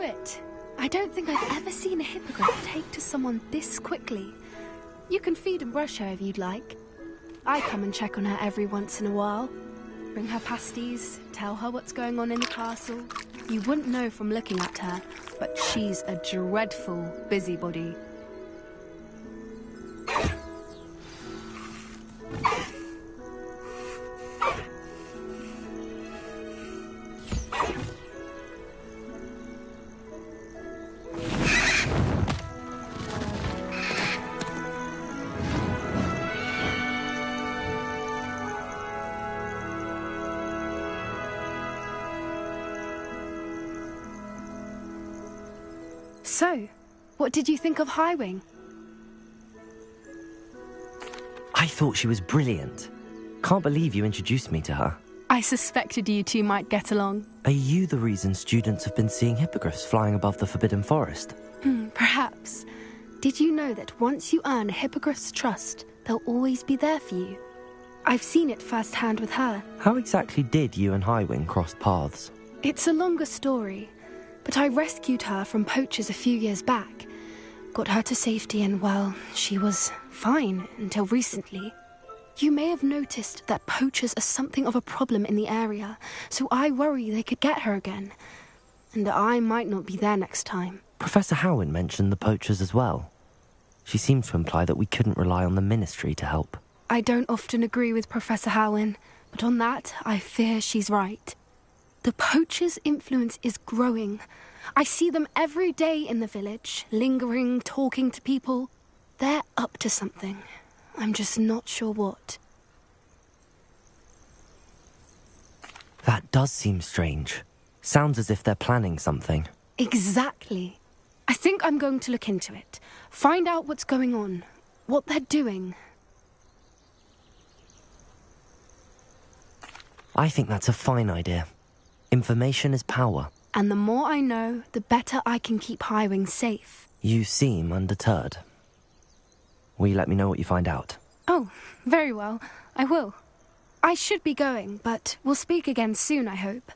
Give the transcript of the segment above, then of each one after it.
it. I don't think I've ever seen a hippogriff take to someone this quickly. You can feed and brush her if you'd like. I come and check on her every once in a while. Bring her pasties, tell her what's going on in the castle. You wouldn't know from looking at her, but she's a dreadful busybody. So, what did you think of Highwing? I thought she was brilliant. Can't believe you introduced me to her. I suspected you two might get along. Are you the reason students have been seeing hippogriffs flying above the Forbidden Forest? Perhaps. Did you know that once you earn a hippogriff's trust, they'll always be there for you? I've seen it firsthand with her. How exactly did you and Highwing cross paths? It's a longer story, but I rescued her from poachers a few years back. Got her to safety and, well, she was fine until recently. You may have noticed that poachers are something of a problem in the area, so I worry they could get her again. And I might not be there next time. Professor Howin mentioned the poachers as well. She seemed to imply that we couldn't rely on the ministry to help. I don't often agree with Professor Howin, but on that, I fear she's right. The poachers' influence is growing. I see them every day in the village, lingering, talking to people. They're up to something. I'm just not sure what. That does seem strange. Sounds as if they're planning something. Exactly. I think I'm going to look into it. Find out what's going on, what they're doing. I think that's a fine idea. Information is power. And the more I know, the better I can keep Highwing safe. You seem undeterred. Will you let me know what you find out? Oh, very well. I will. I should be going, but we'll speak again soon, I hope.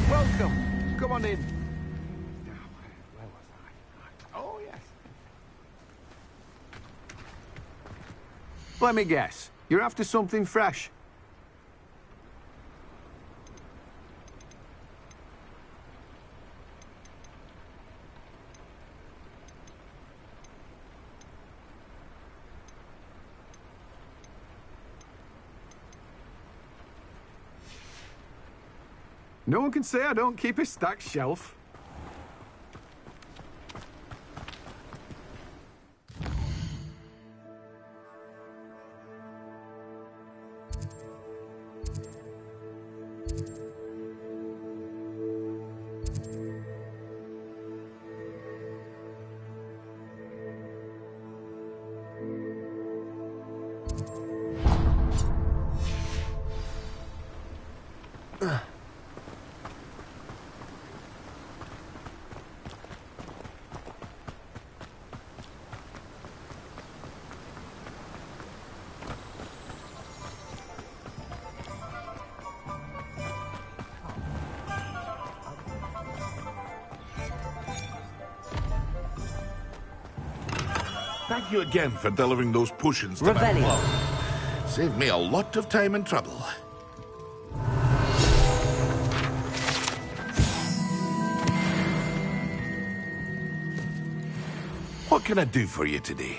Welcome. Come on in. Where was I? Oh, yes. Let me guess. You're after something fresh. No one can say I don't keep a stacked shelf. Thank you again for delivering those potions to my club. Saved me a lot of time and trouble. What can I do for you today?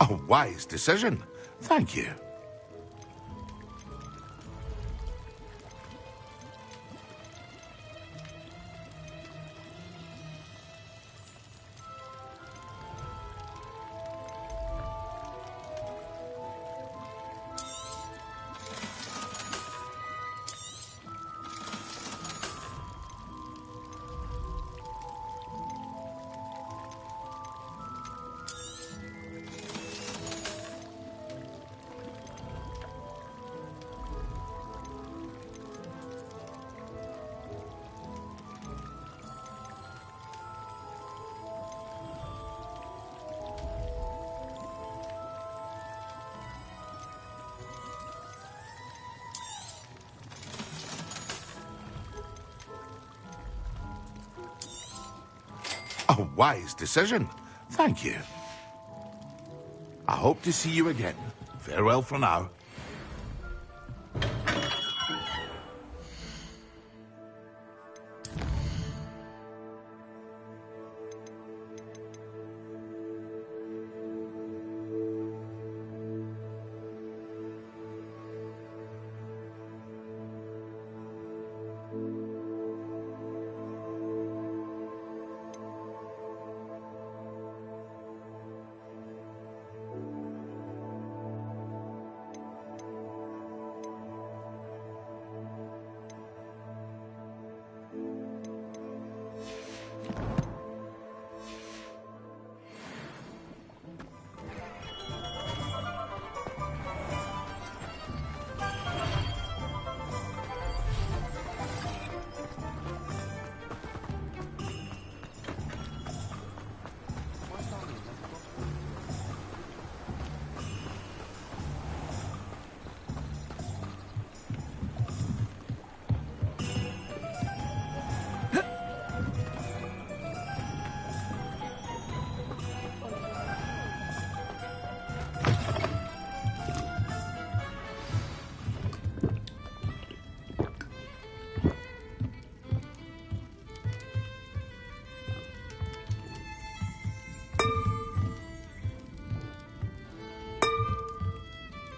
A wise decision. Thank you. A wise decision. Thank you. I hope to see you again. Farewell for now.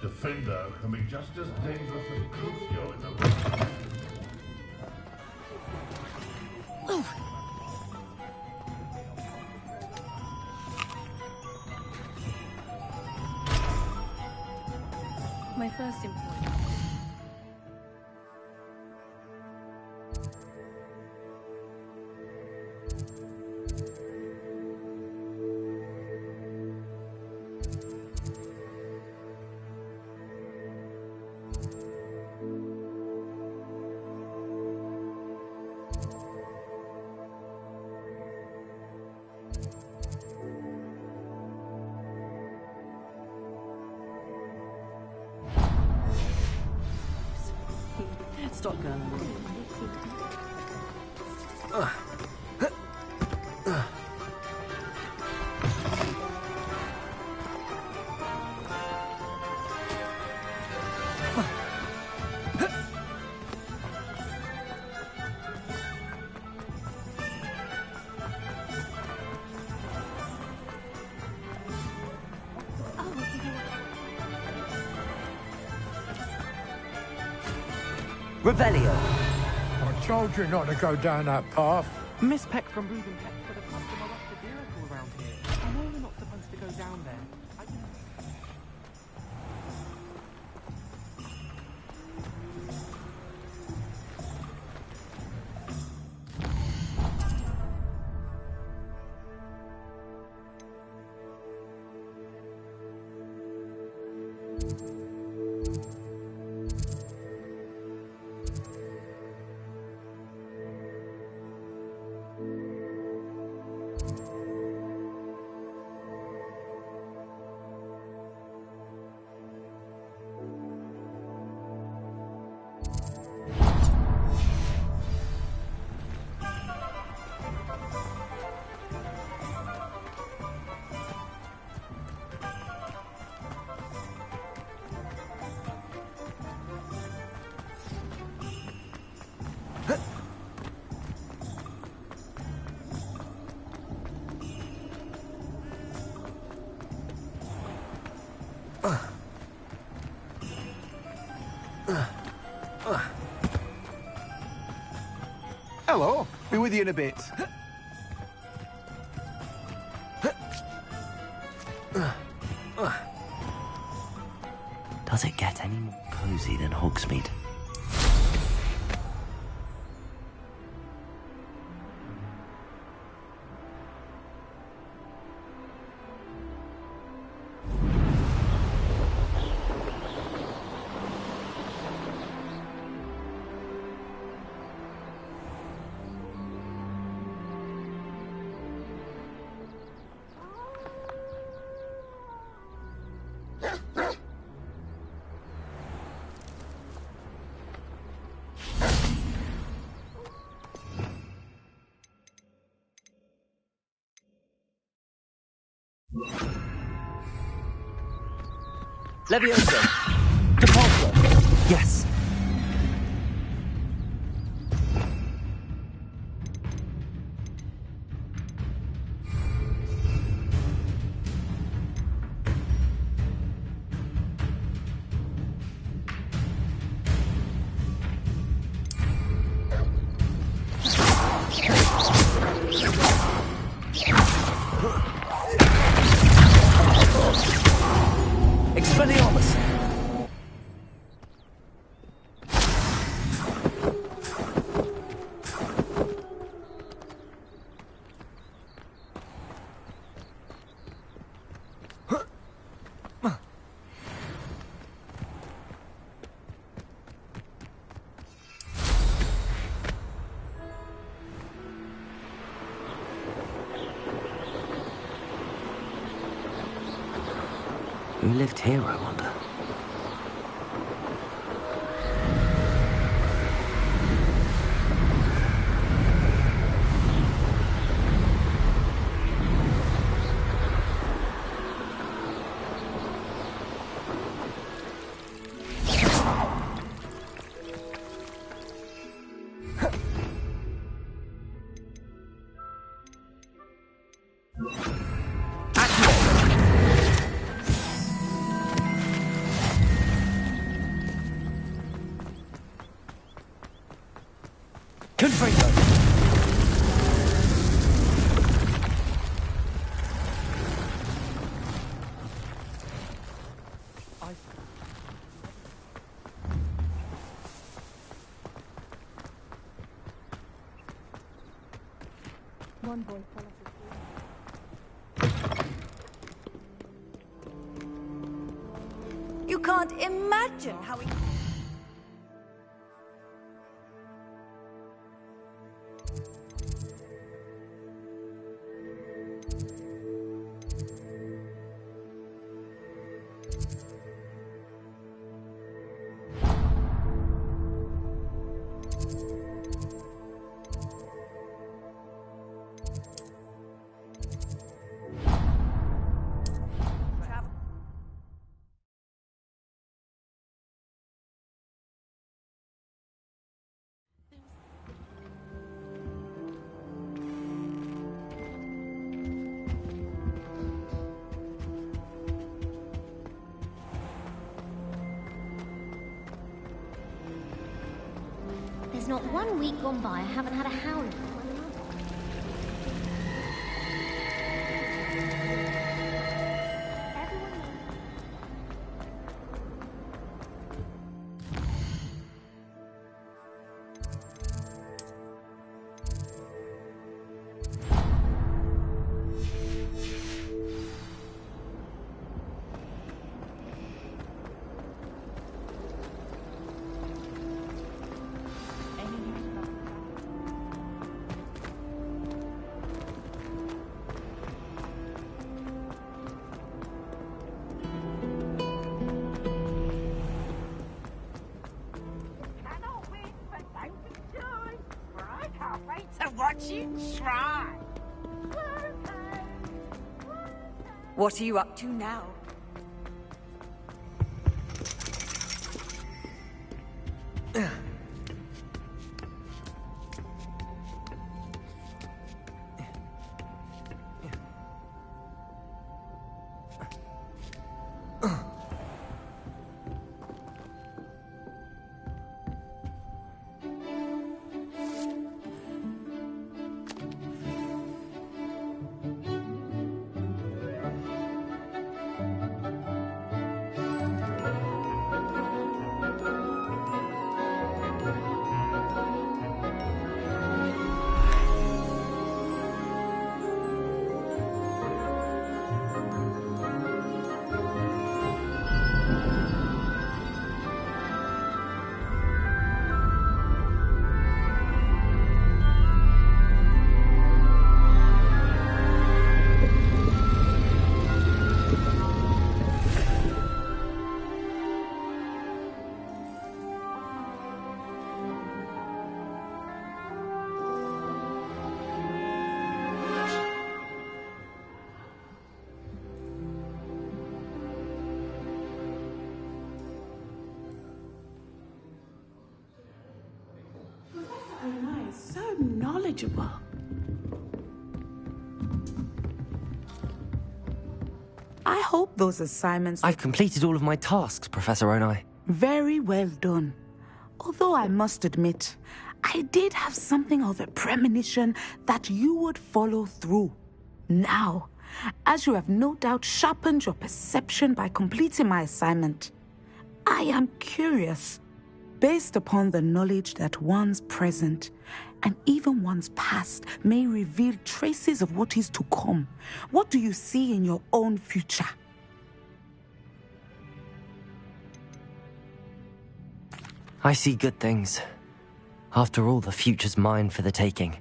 Defender can be just as dangerous as Crucio in the room. My first employer. shotgun. Revelio. I told you not to go down that path. Miss Peck from Breeding Peck said a customer lost a vehicle around here. I know we're not supposed to go down there. Hello. Be with you in a bit. Does it get any more cozy than Hogsmeade? Leviosa. Depulso. Yes! Expelliarmus. Who lived here, I wonder? Confringo. One boy fell off his You can't imagine how he... There's not 1 week gone by I haven't had a howler. What are you up to now? So knowledgeable. I hope those assignments... I've completed all of my tasks, Professor Onai. Very well done. Although I must admit, I did have something of a premonition that you would follow through. Now, as you have no doubt sharpened your perception by completing my assignment, I am curious, based upon the knowledge that one's present and even one's past may reveal traces of what is to come. What do you see in your own future? I see good things. After all, the future's mine for the taking,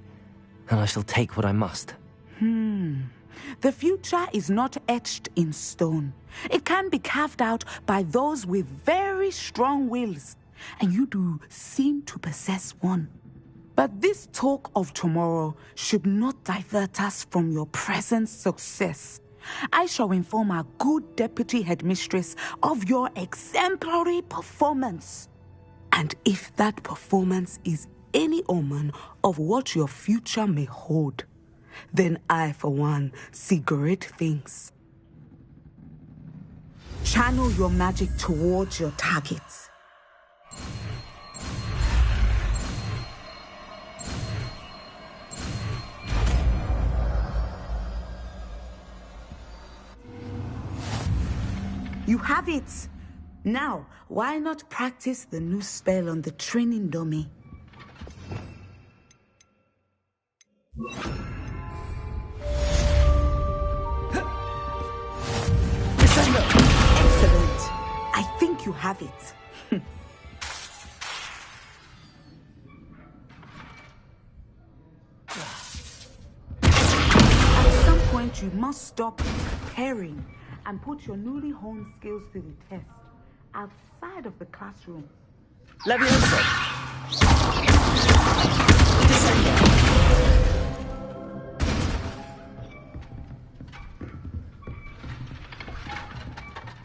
and I shall take what I must. The future is not etched in stone. It can be carved out by those with very strong wills, and you do seem to possess one. But this talk of tomorrow should not divert us from your present success. I shall inform our good deputy headmistress of your exemplary performance. And if that performance is any omen of what your future may hold, then I, for one, see great things. Channel your magic towards your targets. You have it! Now, why not practice the new spell on the training dummy? Excellent. I think you have it. At some point, you must stop preparing and put your newly honed skills to the test outside of the classroom. Leviosa! Descendo!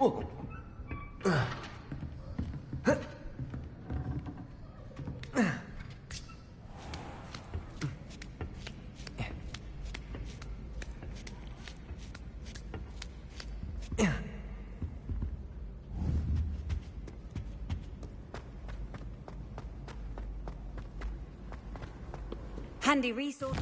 Oh. Handy resource.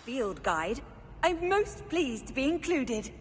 Field guide. I'm most pleased to be included.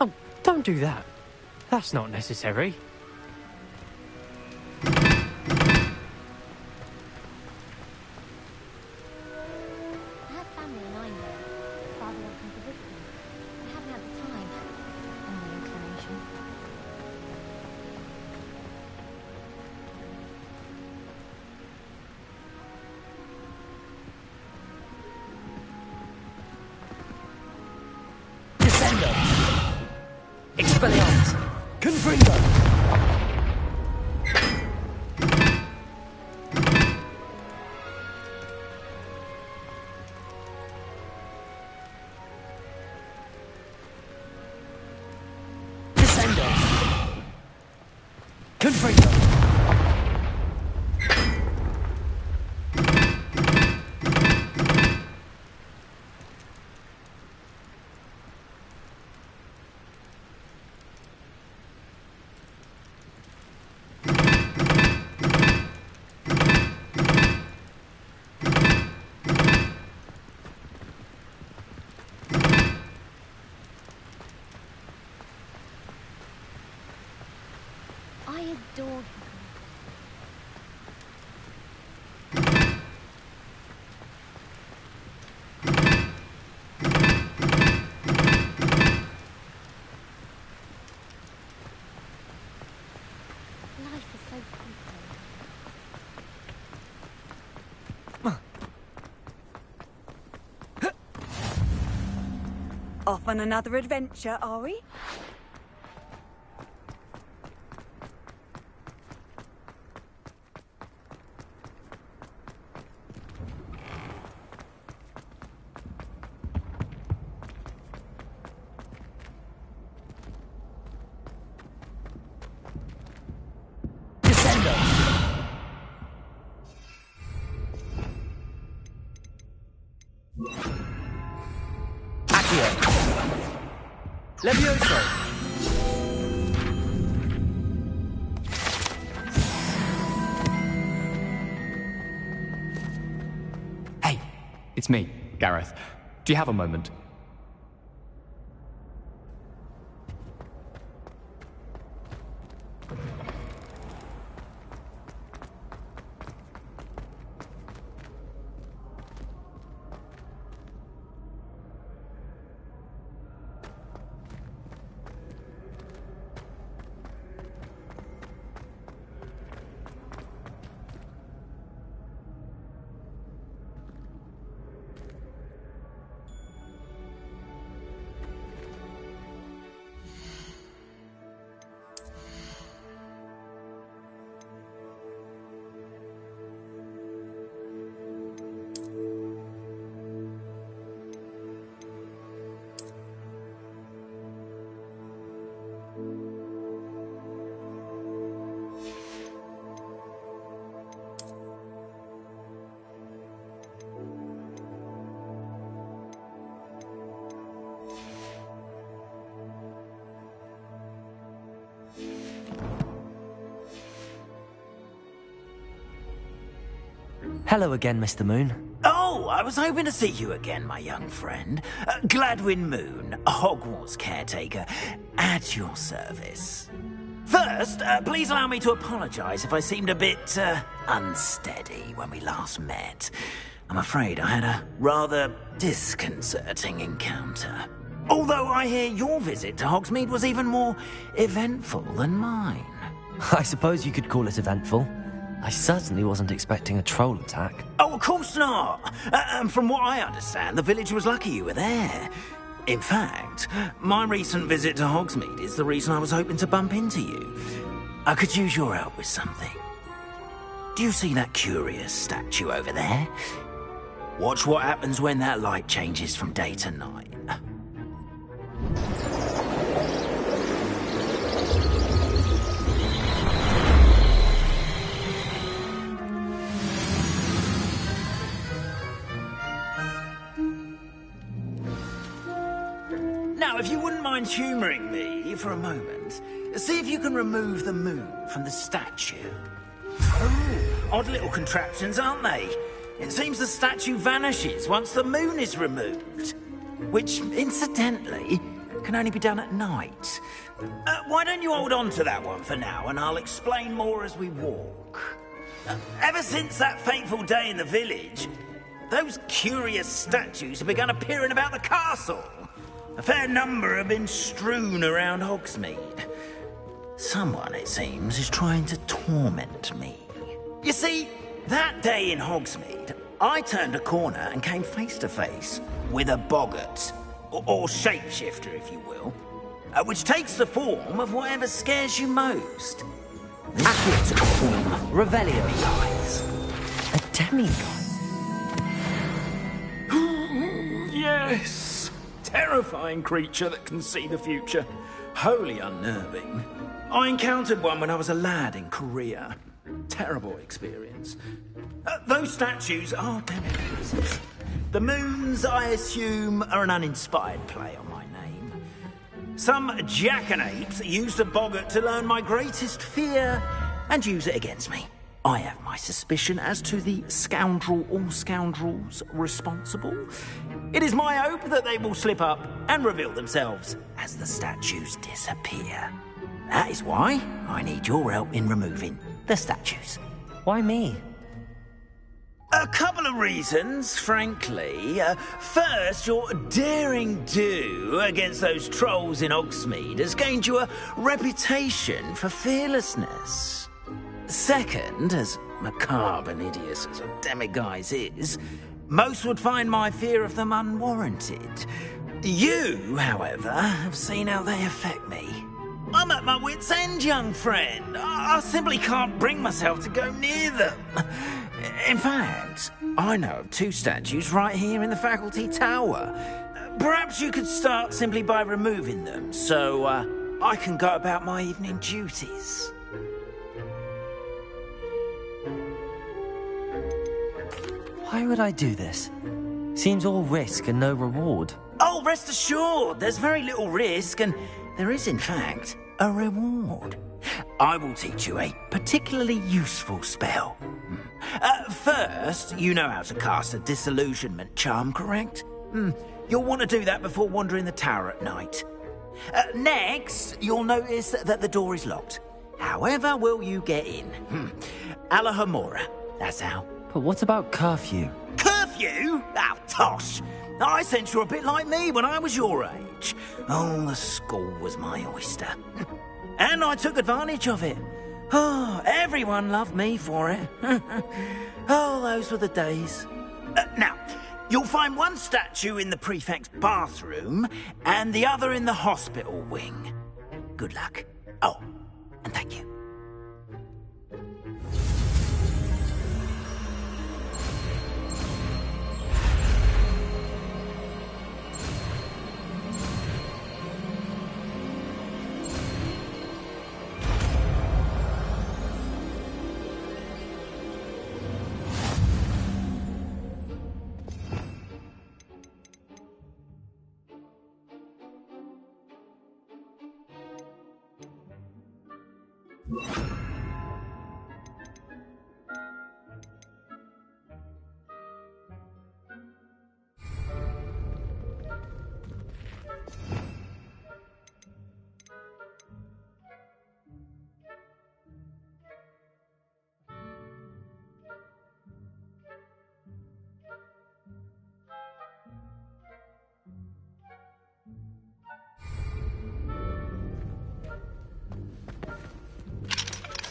Oh, don't do that. That's not necessary. I adore Hippogriff. Life is so beautiful. Off on another adventure, are we? Levioso! Hey, it's me, Gareth. Do you have a moment? Hello again, Mr. Moon. Oh, I was hoping to see you again, my young friend. Gladwin Moon, Hogwarts caretaker, at your service. First, please allow me to apologize if I seemed a bit, unsteady when we last met. I'm afraid I had a rather disconcerting encounter. Although I hear your visit to Hogsmeade was even more eventful than mine. I suppose you could call it eventful. I certainly wasn't expecting a troll attack. Oh, of course not. And from what I understand, the village was lucky you were there. In fact, my recent visit to Hogsmeade is the reason I was hoping to bump into you. I could use your help with something. Do you see that curious statue over there? Watch what happens when that light changes from day to night. Now, if you wouldn't mind humouring me for a moment, see if you can remove the moon from the statue. Oh, odd little contraptions, aren't they? It seems the statue vanishes once the moon is removed. Which, incidentally, can only be done at night. Why don't you hold on to that one for now, and I'll explain more as we walk. Ever since that fateful day in the village, those curious statues have begun appearing about the castle. A fair number have been strewn around Hogsmeade. Someone, it seems, is trying to torment me. You see, that day in Hogsmeade, I turned a corner and came face to face with a boggart, or shapeshifter, if you will, which takes the form of whatever scares you most. This took a form Revelio. Lies. A demigod. Yes. Terrifying creature that can see the future. Wholly unnerving. I encountered one when I was a lad in Korea. Terrible experience. Those statues are demigods. The moons, I assume, are an uninspired play on my name. Some jackanapes used a boggart to learn my greatest fear and use it against me. I have my suspicion as to the scoundrel or scoundrels responsible. It is my hope that they will slip up and reveal themselves as the statues disappear. That is why I need your help in removing the statues. Why me? A couple of reasons, frankly. First, your daring do against those trolls in Hogsmeade has gained you a reputation for fearlessness. Second, as macabre and hideous as a demiguise is, most would find my fear of them unwarranted. You, however, have seen how they affect me. I'm at my wit's end, young friend. I simply can't bring myself to go near them. In fact, I know of two statues right here in the faculty tower. Perhaps you could start simply by removing them, so I can go about my evening duties. Why would I do this? Seems all risk and no reward. Oh, rest assured, there's very little risk, and there is, in fact, a reward. I will teach you a particularly useful spell. First, you know how to cast a disillusionment charm, correct? You'll want to do that before wandering the tower at night. Next, you'll notice that the door is locked. However will you get in? Alahomora, that's how. But what about curfew? Curfew? Oh, tosh. I sense you're a bit like me when I was your age. Oh, the school was my oyster. And I took advantage of it. Oh, everyone loved me for it. Oh, those were the days. Now, you'll find one statue in the prefect's bathroom and the other in the hospital wing. Good luck. Oh, and thank you.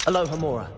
Aloha, Mora.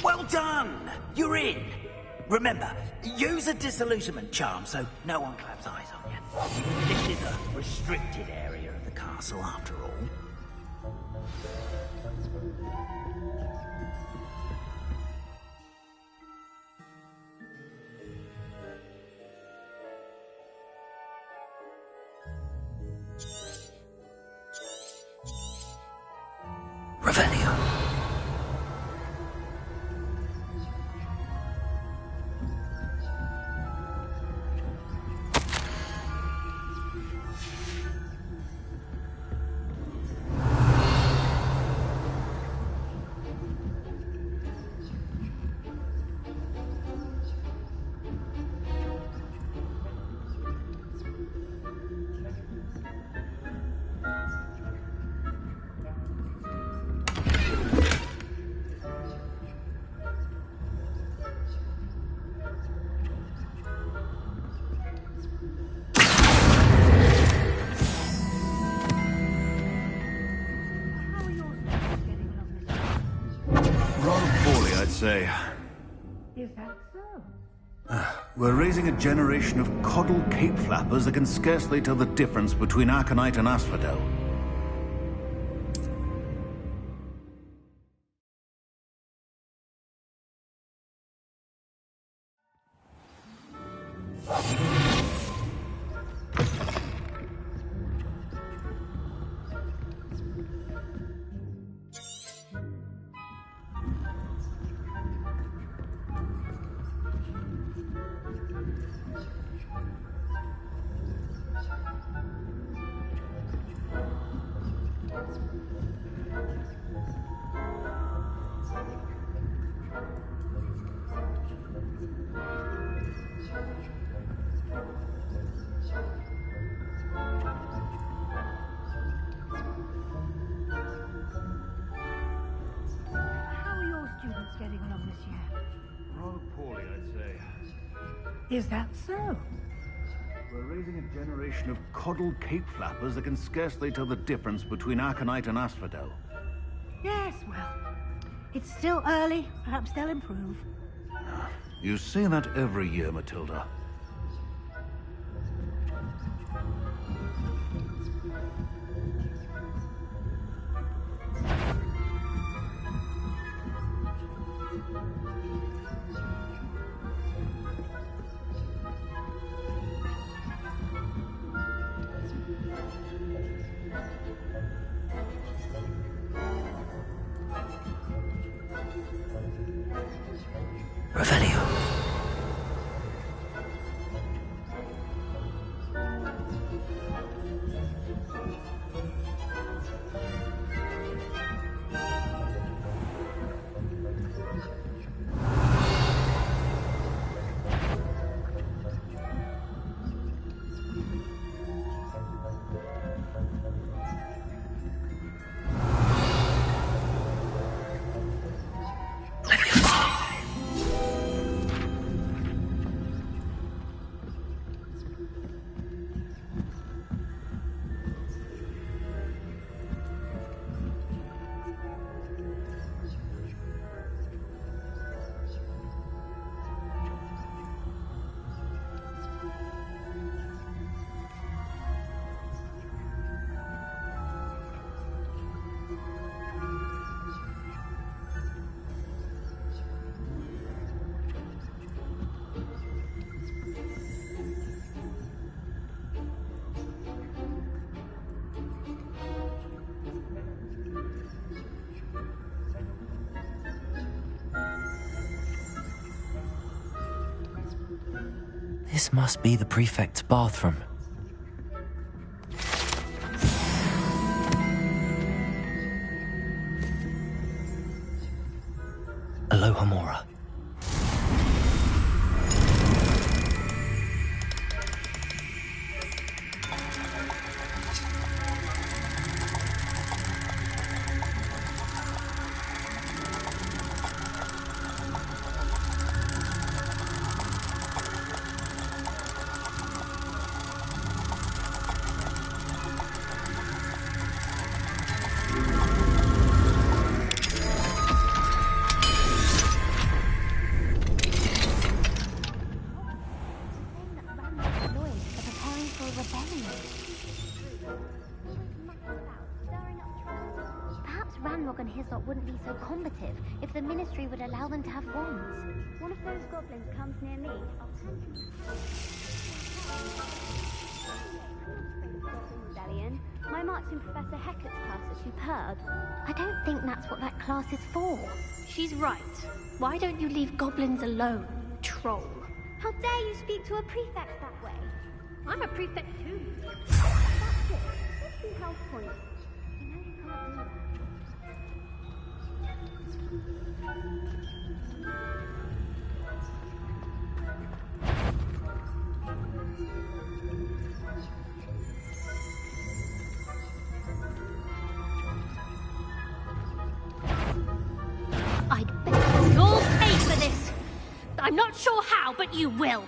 Well done! You're in. Remember, use a disillusionment charm so no one claps eyes on you. This is a restricted area of the castle, after all. Revelio. Say. Is that so? We're raising a generation of coddle cape flappers that can scarcely tell the difference between Aconite and Asphodel. Is that so? We're raising a generation of coddle cape flappers that can scarcely tell the difference between Aconite and Asphodel. Yes, well, it's still early. Perhaps they'll improve. You say that every year, Matilda. Revelio. This must be the prefect's bathroom. Aloha Mora. Wouldn't be so combative if the ministry would allow them to have wands. One of those goblins comes near me, I'll Rebellion. My marks in Professor Hecat's class are superb. I don't think that's what that class is for. She's right. Why don't you leave goblins alone, troll? How dare you speak to a prefect that way? I'm a prefect too. That's it. 50 health points. You know you can't do that. I'd bet you'll pay for this. I'm not sure how, but you will.